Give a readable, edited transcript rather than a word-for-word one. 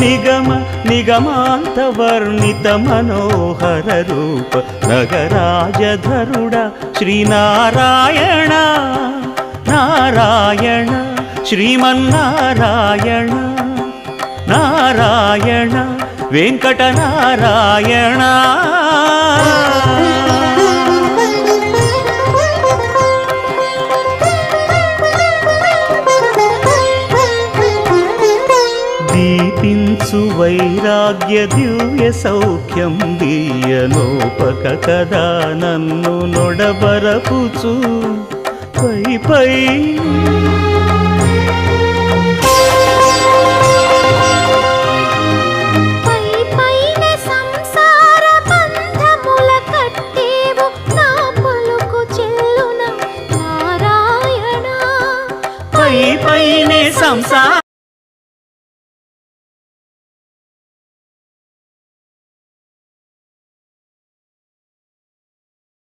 నిగమ నిగమాంత వర్ణిత మనోహర రూప నగరాజధరుడ శ్రీనారాయణ నారాయణ శ్రీమన్నారాయణ నారాయణ వెంకటనారాయణ. దీపించు వైరాగ్య దివ్య సౌఖ్యం దీయనోపక కదా నన్ను నొడబరపుచు పై పై